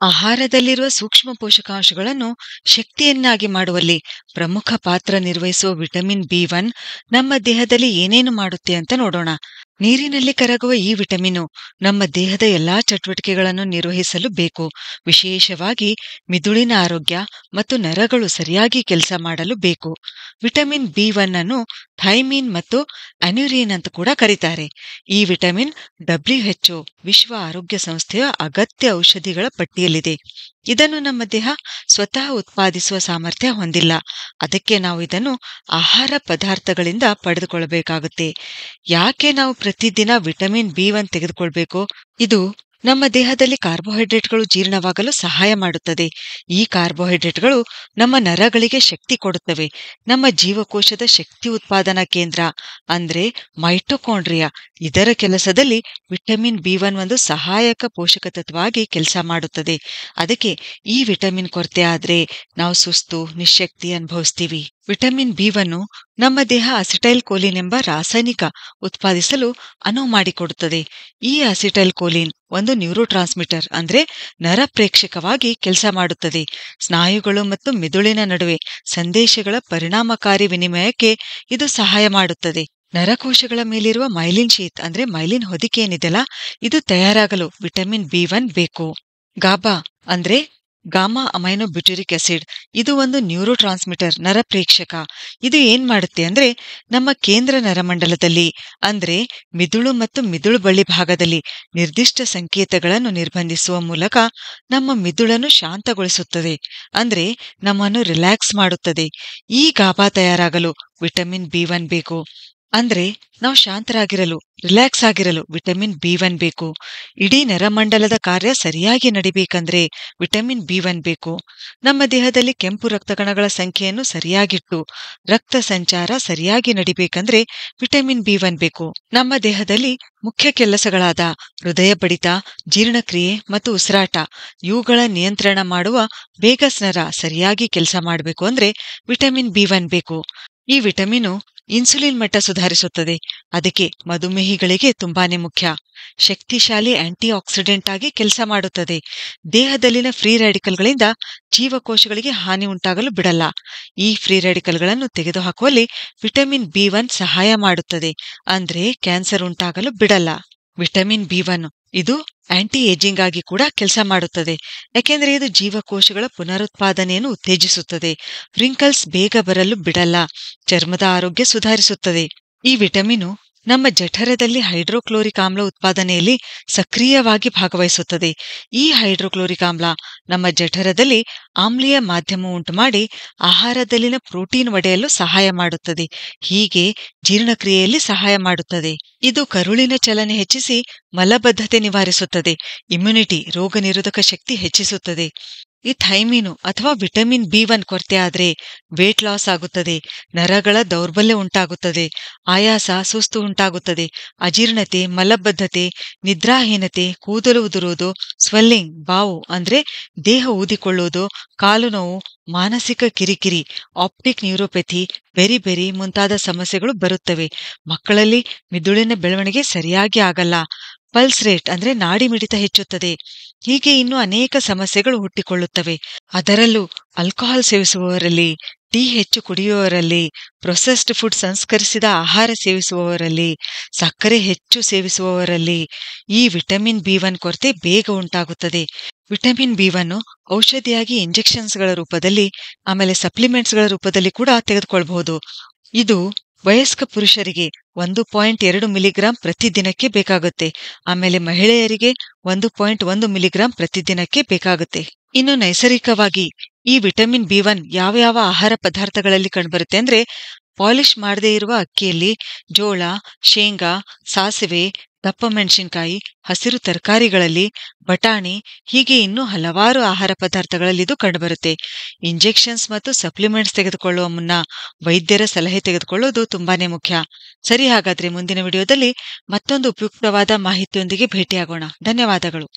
ಆಹಾರದಲ್ಲಿರುವ ಸೂಕ್ಷ್ಮ ಪೋಷಕಾಂಶಗಳನ್ನು ಶಕ್ತಿಯನ್ನಾಗಿ ಮಾಡುವಲ್ಲಿ ಪ್ರಮುಖ ಪಾತ್ರ ನಿರ್ವಹಿಸುವ ವಿಟಮಿನ್ ಬಿ1 ನಮ್ಮ ದೇಹದಲ್ಲಿ ಏನೇನು ಮಾಡುತ್ತೆ ಅಂತ ನೋಡೋಣ. ನೀರಿನಲ್ಲಿ ಕರಗುವ ಈ ವಿಟಮಿನು ನಮ್ಮ ದೇಹದ ಎಲ್ಲಾ ಚಟುವಟಿಕೆಗಳನ್ನು ನಿರ್ವಹಿಸಲು ಬೇಕು. ವಿಶೇಷವಾಗಿ ಮಿದುಳಿನ ಆರೋಗ್ಯ ಮತ್ತು ನರಗಳು ಸರಿಯಾಗಿ ಕೆಲಸ ಮಾಡಲು ಬೇಕು. ವಿಟಮಿನ್ ಬಿ1 ಅನ್ನು ಥೈಮಿನ್ ಮತ್ತು ಅನ್ಯುರಿನ್ ಅಂತ ಕೂಡ ಕರೀತಾರೆ. ಈ ವಿಟಮಿನ್ WHO ವಿಶ್ವ ಆರೋಗ್ಯ ಸಂಸ್ಥೆಯ ಅಗತ್ಯ ಔಷಧಿಗಳ ಪಟ್ಟಿಯಲ್ಲಿದೆ. ಇದನ್ನು ನಮ್ಮ ದೇಹ ಸ್ವತಃ ಉತ್ಪಾದಿಸುವ ಸಾಮರ್ಥ್ಯ ಹೊಂದಿಲ್ಲ. ಅದಕ್ಕೆ ನಾವು ಇದನ್ನು ಆಹಾರ ಪದಾರ್ಥಗಳಿಂದ ಪಡೆದುಕೊಳ್ಳಬೇಕಾಗುತ್ತೆ. ಯಾಕೆ ನಾವು ಪ್ರತಿದಿನ ವಿಟಮಿನ್ ಬಿ1 ತೆಗೆದುಕೊಳ್ಬೇಕು? ಇದು ನಮ್ಮ ದೇಹದಲ್ಲಿ ಕಾರ್ಬೋಹೈಡ್ರೇಟ್ಗಳು ಜೀರ್ಣವಾಗಲು ಸಹಾಯ ಮಾಡುತ್ತದೆ. ಈ ಕಾರ್ಬೋಹೈಡ್ರೇಟ್ಗಳು ನಮ್ಮ ನರಗಳಿಗೆ ಶಕ್ತಿ ಕೊಡುತ್ತವೆ. ನಮ್ಮ ಜೀವಕೋಶದ ಶಕ್ತಿ ಉತ್ಪಾದನಾ ಕೇಂದ್ರ ಅಂದ್ರೆ ಮೈಟೊಕಾಂಡ್ರಿಯಾ, ಇದರ ಕೆಲಸದಲ್ಲಿ ವಿಟಮಿನ್ ಬಿ1 ಒಂದು ಸಹಾಯಕ ಪೋಷಕ ತತ್ವವಾಗಿ ಕೆಲಸ ಮಾಡುತ್ತದೆ. ಅದಕ್ಕೆ ಈ ವಿಟಮಿನ್ ಕೊರತೆ ಆದ್ರೆ ನಾವು ಸುಸ್ತು, ನಿಶ್ಶಕ್ತಿ ಅನುಭವಿಸ್ತೀವಿ. ವಿಟಮಿನ್ ಬಿ1 ನಮ್ಮ ದೇಹ ಅಸಿಟೈಲ್ ಕೋಲಿನ್ ಎಂಬ ರಾಸಾಯನಿಕ ಉತ್ಪಾದಿಸಲು ಅನುವು ಮಾಡಿಕೊಡುತ್ತದೆ. ಈ ಅಸಿಟೈಲ್ ಕೋಲಿನ್ ಒಂದು ನ್ಯೂರೋ ಟ್ರಾನ್ಸ್ಮಿಟರ್ ಅಂದ್ರೆ ನರಪ್ರೇಕ್ಷಕವಾಗಿ ಕೆಲಸ ಮಾಡುತ್ತದೆ. ಸ್ನಾಯುಗಳು ಮತ್ತು ಮಿದುಳಿನ ನಡುವೆ ಸಂದೇಶಗಳ ಪರಿಣಾಮಕಾರಿ ವಿನಿಮಯಕ್ಕೆ ಇದು ಸಹಾಯ ಮಾಡುತ್ತದೆ. ನರಕೋಶಗಳ ಮೇಲಿರುವ ಮೈಲಿನ್ ಶೀತ್ ಅಂದ್ರೆ ಮೈಲಿನ್ ಹೊದಿಕೆ ಏನಿದೆಯಲ್ಲ, ಇದು ತಯಾರಾಗಲು ವಿಟಮಿನ್ ಬಿ1 ಬೇಕು. ಗಾಬಾ ಅಂದ್ರೆ ಗಾಮಾ ಅಮೈನೋ ಬ್ಯೂಟರಿಕ್ ಆಸಿಡ್, ಇದು ಒಂದು ನ್ಯೂರೋ ಟ್ರಾನ್ಸ್ಮಿಟರ್, ನರಪ್ರೇಕ್ಷಕ. ಇದು ಏನ್ ಮಾಡುತ್ತೆ ಅಂದ್ರೆ ನಮ್ಮ ಕೇಂದ್ರ ನರಮಂಡಲದಲ್ಲಿ ಅಂದ್ರೆ ಮಿದುಳು ಮತ್ತು ಮಿದುಳು ಬಳ್ಳಿ ಭಾಗದಲ್ಲಿ ನಿರ್ದಿಷ್ಟ ಸಂಕೇತಗಳನ್ನು ನಿರ್ಬಂಧಿಸುವ ಮೂಲಕ ನಮ್ಮ ಮಿದುಳನ್ನು ಶಾಂತಗೊಳಿಸುತ್ತದೆ. ಅಂದ್ರೆ ನಮ್ಮನ್ನು ರಿಲ್ಯಾಕ್ಸ್ ಮಾಡುತ್ತದೆ. ಈ ಗಾಬಾ ತಯಾರಾಗಲು ವಿಟಮಿನ್ ಬಿ1 ಬೇಕು. ಅಂದ್ರೆ ನಾವು ಶಾಂತರಾಗಿರಲು, ರಿಲ್ಯಾಕ್ಸ್ ಆಗಿರಲು ವಿಟಮಿನ್ ಬಿ1 ಬೇಕು. ಇಡೀ ನರಮಂಡಲದ ಕಾರ್ಯ ಸರಿಯಾಗಿ ನಡಿಬೇಕಂದ್ರೆ ವಿಟಮಿನ್ ಬಿ1 ಬೇಕು. ನಮ್ಮ ದೇಹದಲ್ಲಿ ಕೆಂಪು ರಕ್ತಕಣಗಳ ಸಂಖ್ಯೆಯನ್ನು ಸರಿಯಾಗಿಟ್ಟು ರಕ್ತ ಸಂಚಾರ ಸರಿಯಾಗಿ ನಡಿಬೇಕಂದ್ರೆ ವಿಟಮಿನ್ ಬಿ1 ಬೇಕು. ನಮ್ಮ ದೇಹದಲ್ಲಿ ಮುಖ್ಯ ಕೆಲಸಗಳಾದ ಹೃದಯ ಬಡಿತ, ಜೀರ್ಣಕ್ರಿಯೆ ಮತ್ತು ಉಸಿರಾಟ ಇವುಗಳ ನಿಯಂತ್ರಣ ಮಾಡುವ ವೇಗಸ್ ನರ ಸರಿಯಾಗಿ ಕೆಲಸ ಮಾಡಬೇಕು ಅಂದ್ರೆ ವಿಟಮಿನ್ ಬಿ1 ಬೇಕು. ಈ ವಿಟಮಿನು ಇನ್ಸುಲಿನ್ ಮಟ್ಟ ಸುಧಾರಿಸುತ್ತದೆ. ಅದಕ್ಕೆ ಮಧುಮೇಹಿಗಳಿಗೆ ತುಂಬಾನೇ ಮುಖ್ಯ. ಶಕ್ತಿಶಾಲಿ ಆಂಟಿ ಆಕ್ಸಿಡೆಂಟ್ ಆಗಿ ಕೆಲಸ ಮಾಡುತ್ತದೆ. ದೇಹದಲ್ಲಿನ ಫ್ರೀ ರ್ಯಾಡಿಕಲ್ಗಳಿಂದ ಜೀವಕೋಶಗಳಿಗೆ ಹಾನಿ ಉಂಟಾಗಲು ಬಿಡಲ್ಲ. ಈ ಫ್ರೀ ರ್ಯಾಡಿಕಲ್ಗಳನ್ನು ತೆಗೆದುಹಾಕುವಲ್ಲಿ ವಿಟಮಿನ್ ಬಿ1 ಸಹಾಯ ಮಾಡುತ್ತದೆ. ಅಂದ್ರೆ ಕ್ಯಾನ್ಸರ್ ಉಂಟಾಗಲು ಬಿಡಲ್ಲ. ವಿಟಮಿನ್ ಬಿ1 ಇದು ಆಂಟಿ ಏಜಿಂಗ್ ಆಗಿ ಕೂಡ ಕೆಲಸ ಮಾಡುತ್ತದೆ. ಯಾಕೆಂದ್ರೆ ಇದು ಜೀವಕೋಶಗಳ ಪುನರುತ್ಪಾದನೆಯನ್ನು ಉತ್ತೇಜಿಸುತ್ತದೆ. ವ್ರಿಂಕಲ್ಸ್ ಬೇಗ ಬರಲು ಬಿಡಲ್ಲ. ಚರ್ಮದ ಆರೋಗ್ಯ ಸುಧಾರಿಸುತ್ತದೆ. ಈ ವಿಟಮಿನು ನಮ್ಮ ಜಠರದಲ್ಲಿ ಹೈಡ್ರೋಕ್ಲೋರಿಕ್ ಆಮ್ಲ ಉತ್ಪಾದನೆಯಲ್ಲಿ ಸಕ್ರಿಯವಾಗಿ ಭಾಗವಹಿಸುತ್ತದೆ. ಈ ಹೈಡ್ರೋಕ್ಲೋರಿಕ್ ಆಮ್ಲ ನಮ್ಮ ಜಠರದಲ್ಲಿ ಆಮ್ಲೀಯ ಮಾಧ್ಯಮ ಉಂಟುಮಾಡಿ ಆಹಾರದಲ್ಲಿನ ಪ್ರೋಟೀನ್ ಒಡೆಯಲು ಸಹಾಯ ಮಾಡುತ್ತದೆ. ಹೀಗೆ ಜೀರ್ಣಕ್ರಿಯೆಯಲ್ಲಿ ಸಹಾಯ ಮಾಡುತ್ತದೆ. ಇದು ಕರುಳಿನ ಚಲನೆ ಹೆಚ್ಚಿಸಿ ಮಲಬದ್ಧತೆ ನಿವಾರಿಸುತ್ತದೆ. ಇಮ್ಯುನಿಟಿ, ರೋಗ ನಿರೋಧಕ ಶಕ್ತಿ ಹೆಚ್ಚಿಸುತ್ತದೆ. ಈ ಥೈಮಿನು ಅಥವಾ ವಿಟಮಿನ್ ಬಿ1 ಕೊರತೆ ಆದ್ರೆ ವೇಟ್ ಲಾಸ್ ಆಗುತ್ತದೆ, ನರಗಳ ದೌರ್ಬಲ್ಯ ಉಂಟಾಗುತ್ತದೆ, ಆಯಾಸ, ಸುಸ್ತು ಉಂಟಾಗುತ್ತದೆ, ಅಜೀರ್ಣತೆ, ಮಲಬದ್ಧತೆ, ನಿದ್ರಾಹೀನತೆ, ಕೂದಲು ಉದುರುವುದು, ಸ್ವೆಲ್ಲಿಂಗ್, ಬಾವು ಅಂದ್ರೆ ದೇಹ ಊದಿಕೊಳ್ಳುವುದು, ಕಾಲು ನೋವು, ಮಾನಸಿಕ ಕಿರಿಕಿರಿ, ಆಪ್ಟಿಕ್ ನ್ಯೂರೋಪೆಥಿ, ಬೆರಿ ಮುಂತಾದ ಸಮಸ್ಯೆಗಳು ಬರುತ್ತವೆ. ಮಕ್ಕಳಲ್ಲಿ ಮಿದುಳಿನ ಬೆಳವಣಿಗೆ ಸರಿಯಾಗಿ ಆಗಲ್ಲ. ಪಲ್ಸ್ ರೇಟ್ ಅಂದ್ರೆ ನಾಡಿ ಮಿಡಿತ ಹೆಚ್ಚುತ್ತದೆ. ಹೀಗೆ ಇನ್ನೂ ಅನೇಕ ಸಮಸ್ಯೆಗಳು ಹುಟ್ಟಿಕೊಳ್ಳುತ್ತವೆ. ಅದರಲ್ಲೂ ಆಲ್ಕೋಹಾಲ್ ಸೇವಿಸುವವರಲ್ಲಿ, ಟೀ ಹೆಚ್ಚು ಕುಡಿಯುವವರಲ್ಲಿ, ಪ್ರೊಸೆಸ್ಡ್ ಫುಡ್ ಸಂಸ್ಕರಿಸಿದ ಆಹಾರ ಸೇವಿಸುವವರಲ್ಲಿ, ಸಕ್ಕರೆ ಹೆಚ್ಚು ಸೇವಿಸುವವರಲ್ಲಿ ಈ ವಿಟಮಿನ್ ಬಿ1 ಕೊರತೆ ಬೇಗ ಉಂಟಾಗುತ್ತದೆ. ವಿಟಮಿನ್ ಬಿ1 ಔಷಧಿಯಾಗಿ ಇಂಜೆಕ್ಷನ್ಸ್ಗಳ ರೂಪದಲ್ಲಿ, ಆಮೇಲೆ ಸಪ್ಲಿಮೆಂಟ್ಸ್ಗಳ ರೂಪದಲ್ಲಿ ಕೂಡ ತೆಗೆದುಕೊಳ್ಬಹುದು. ಇದು ವಯಸ್ಕ ಪುರುಷರಿಗೆ 1.2 ಮಿಲಿಗ್ರಾಂ ಪ್ರತಿದಿನಕ್ಕೆ ಬೇಕಾಗುತ್ತೆ. ಆಮೇಲೆ ಮಹಿಳೆಯರಿಗೆ 1.1 ಮಿಲಿಗ್ರಾಂ ಪ್ರತಿದಿನಕ್ಕೆ ಬೇಕಾಗುತ್ತೆ. ಇನ್ನು ನೈಸರ್ಗಿಕವಾಗಿ ಈ ವಿಟಮಿನ್ ಬಿ1 ಯಾವ ಆಹಾರ ಪದಾರ್ಥಗಳಲ್ಲಿ ಕಂಡುಬರುತ್ತೆ ಅಂದ್ರೆ ಪಾಲಿಶ್ ಮಾಡದೇ ಇರುವ ಅಕ್ಕಿಯಲ್ಲಿ, ಜೋಳ, ಶೇಂಗಾ, ಸಾಸಿವೆ, ದಪ್ಪ ಮೆಣಸಿನಕಾಯಿ, ಹಸಿರು ತರಕಾರಿಗಳಲ್ಲಿ, ಬಟಾಣಿ, ಹೀಗೆ ಇನ್ನೂ ಹಲವಾರು ಆಹಾರ ಪದಾರ್ಥಗಳಲ್ಲಿ ಇದು ಕಂಡುಬರುತ್ತೆ. ಇಂಜೆಕ್ಷನ್ಸ್ ಮತ್ತು ಸಪ್ಲಿಮೆಂಟ್ಸ್ ತೆಗೆದುಕೊಳ್ಳುವ ಮುನ್ನ ವೈದ್ಯರ ಸಲಹೆ ತೆಗೆದುಕೊಳ್ಳುವುದು ತುಂಬಾನೇ ಮುಖ್ಯ. ಸರಿ, ಹಾಗಾದ್ರೆ ಮುಂದಿನ ವಿಡಿಯೋದಲ್ಲಿ ಮತ್ತೊಂದು ಉಪಯುಕ್ತವಾದ ಮಾಹಿತಿಯೊಂದಿಗೆ ಭೇಟಿಯಾಗೋಣ. ಧನ್ಯವಾದಗಳು.